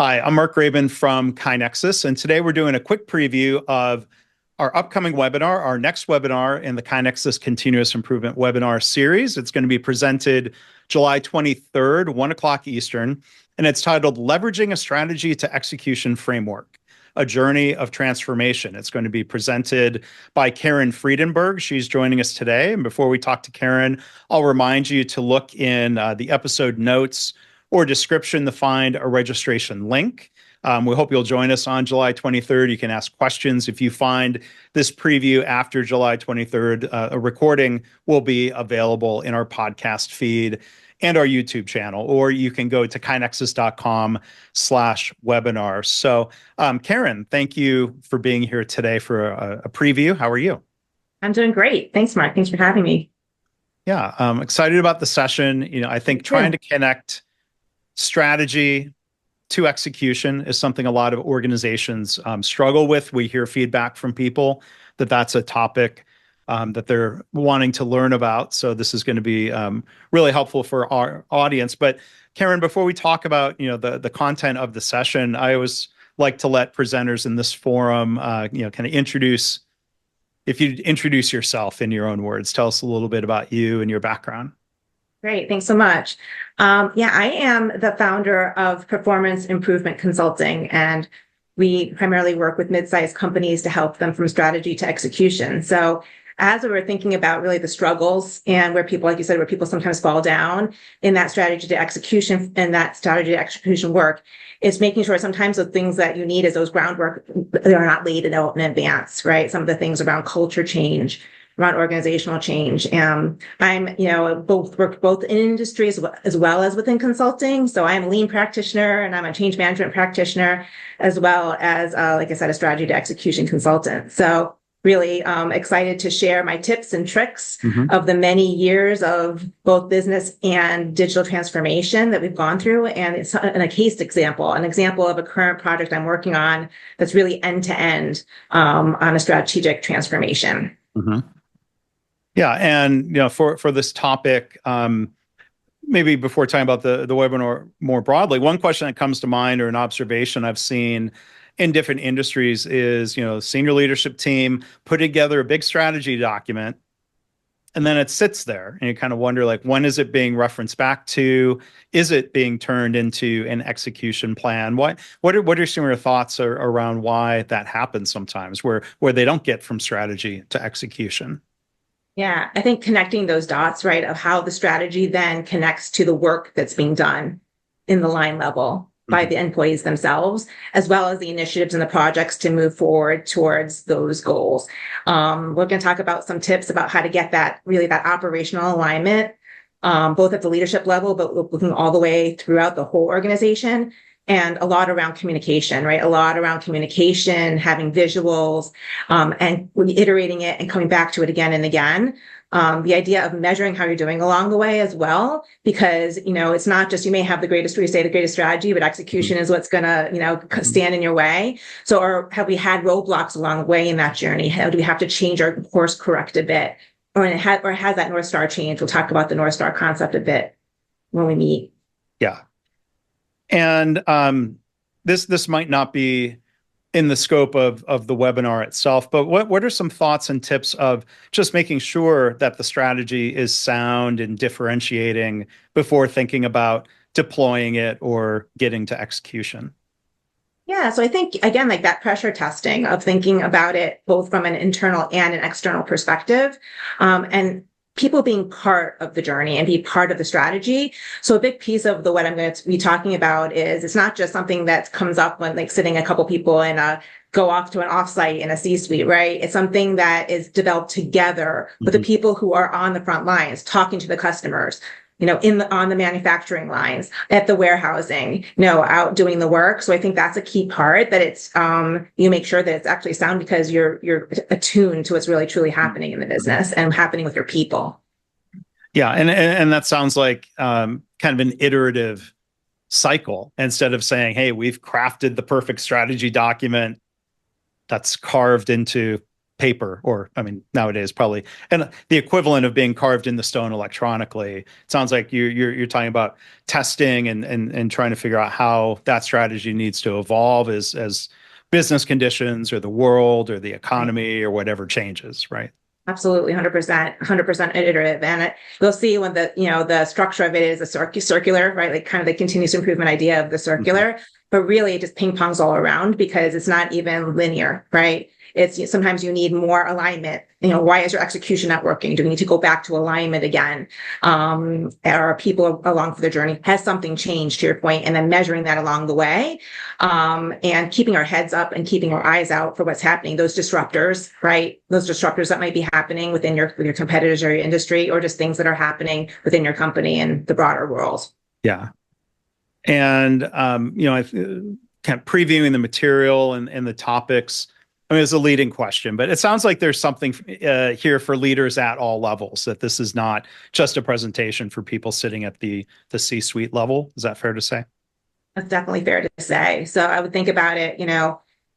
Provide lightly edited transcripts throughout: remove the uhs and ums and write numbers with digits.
Hi, I'm Mark Graban from KaiNexus, and today we're doing a quick preview of our upcoming webinar, our next webinar in the KaiNexus Continuous Improvement webinar series. It's going to be presented July 23rd, 1 o'clock Eastern, and it's titled Leveraging a Strategy to Execution Framework, a Journey of Transformation. It's going to be presented by Karen Friedenberg. She's joining us today. And before we talk to Karen, I'll remind you to look in the episode notes or description to find a registration link. We hope you'll join us on July 23rd. You can ask questions. If you find this preview after July 23rd, a recording will be available in our podcast feed and our YouTube channel, or you can go to kainexus.com/webinar. So, Karen, thank you for being here today for a preview. How are you? I'm doing great. Thanks, Mark. Thanks for having me. Yeah, I'm excited about the session. I think trying to connect strategy to execution is something a lot of organizations struggle with. We hear feedback from people that that's a topic that they're wanting to learn about. So this is going to be really helpful for our audience. But Karen, before we talk about the content of the session, I always like to let presenters in this forum kind of introduce. If you introduce yourself in your own words, tell us a little bit about you and your background. Great. Thanks so much. I am the founder of Performance Improvement Consulting, and we primarily work with mid-sized companies to help them from strategy to execution. So as we were thinking about really the struggles and where people, like you said, where people sometimes fall down in that strategy to execution and that strategy to execution work, is making sure sometimes the things that you need is those groundwork, they are not laid out in advance, right? Some of the things around culture change, around organizational change. I'm, work both in industry as well as within consulting. So I'm a lean practitioner and I'm a change management practitioner, as well as, like I said, a strategy to execution consultant. So really excited to share my tips and tricks of the many years of both business and digital transformation that we've gone through. And it's a case example, an example of a current project I'm working on that's really end to end on a strategic transformation. Yeah, and for this topic, maybe before talking about the webinar more broadly, one question that comes to mind or an observation I've seen in different industries is, senior leadership team put together a big strategy document, and then it sits there, and you kind of wonder, like, when is it being referenced back to? Is it being turned into an execution plan? What are some of your thoughts around why that happens sometimes, where they don't get from strategy to execution? Yeah, I think connecting those dots, right, of how the strategy then connects to the work that's being done in the line level by the employees themselves, as well as the initiatives and the projects to move forward towards those goals. We're going to talk about some tips about how to get that operational alignment, both at the leadership level, but looking all the way throughout the whole organization. And a lot around communication, right? A lot around communication, having visuals, and iterating it and coming back to it again and again. The idea of measuring how you're doing along the way as well, because, it's not just, you may have the greatest strategy, but execution is what's going to, stand in your way. So, or have we had roadblocks along the way in that journey? How do we have to change our course correct a bit? Or has that North Star changed? We'll talk about the North Star concept a bit when we meet. Yeah. And this might not be in the scope of the webinar itself, but what are some thoughts and tips of just making sure that the strategy is sound and differentiating before thinking about deploying it or getting to execution? Yeah, so I think, again, like that pressure testing of thinking about it both from an internal and an external perspective, and people being part of the journey and be part of the strategy. So a big piece of what I'm going to be talking about is it's not just something that comes up when like sitting a couple people and go off to an offsite in a C-suite, right? It's something that is developed together with the people who are on the front lines, talking to the customers, on the manufacturing lines, at the warehousing, out doing the work. So I think that's a key part, that it's, you make sure that it's actually sound because you're attuned to what's really truly happening in the business and happening with your people. Yeah. And that sounds like kind of an iterative cycle, instead of saying, hey, we've crafted the perfect strategy document that's carved into paper, or I mean, nowadays probably, and the equivalent of being carved in the stone electronically. It sounds like you're talking about testing and trying to figure out how that strategy needs to evolve as business conditions or the world or the economy or whatever changes, right? Absolutely, 100% iterative. And we'll see when the structure of it is a circular, right? Like kind of the continuous improvement idea of the circular, but really it just ping pongs all around because it's not even linear, right? It's sometimes you need more alignment. Why is your execution not working? Do we need to go back to alignment again? Are people along for the journey? Has something changed, to your point? And then measuring that along the way, and keeping our heads up and keeping our eyes out for what's happening. Those disruptors, right? Those disruptors that might be happening within your competitors or your industry, or just things that are happening within your company and the broader world. Yeah. And, I kind of previewing the material and the topics. I mean, it's a leading question, but it sounds like there's something here for leaders at all levels, that this is not just a presentation for people sitting at the C-suite level. Is that fair to say? That's definitely fair to say. So I would think about it,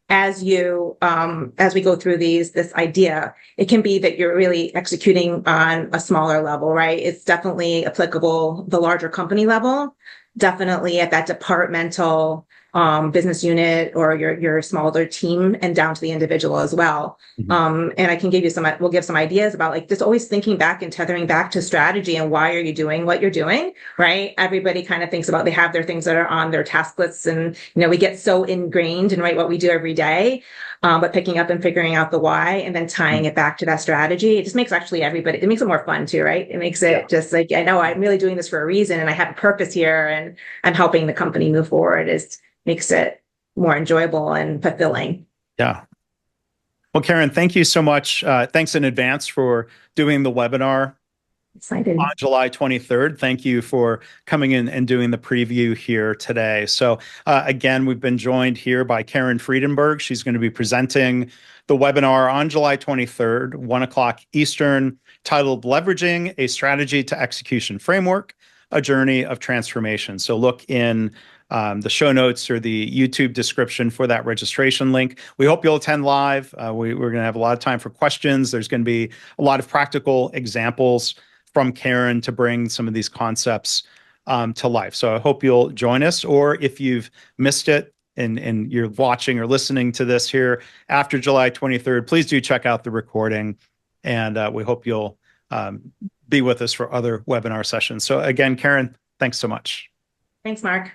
as we go through this idea, it can be that you're really executing on a smaller level, right? It's definitely applicable the larger company level, definitely at that departmental business unit or your smaller team, and down to the individual as well. And I can we'll give some ideas about like just always thinking back and tethering back to strategy and why are you doing what you're doing, right? Everybody kind of thinks about, they have their things that are on their task lists, and we get so ingrained in what we do every day, but picking up and figuring out the why and then tying it back to that strategy, it just makes it makes it more fun too, right? It makes it just like, I know I'm really doing this for a reason and I have a purpose here and I'm helping the company move forward. Makes it more enjoyable and fulfilling. Yeah. Well, Karen, thank you so much. Thanks in advance for doing the webinar Excited. on July 23rd. Thank you for coming in and doing the preview here today. So again, we've been joined here by Karen Friedenberg. She's going to be presenting the webinar on July 23rd, 1:00 Eastern, titled Leveraging a Strategy to Execution Framework, a Journey of Transformation. So look in the show notes or the YouTube description for that registration link. We hope you'll attend live. We're going to have a lot of time for questions. There's going to be a lot of practical examples from Karen to bring some of these concepts to life. So I hope you'll join us, or if you've missed it and you're watching or listening to this here after July 23rd, please do check out the recording, and we hope you'll be with us for other webinar sessions. So again, Karen, thanks so much. Thanks, Mark.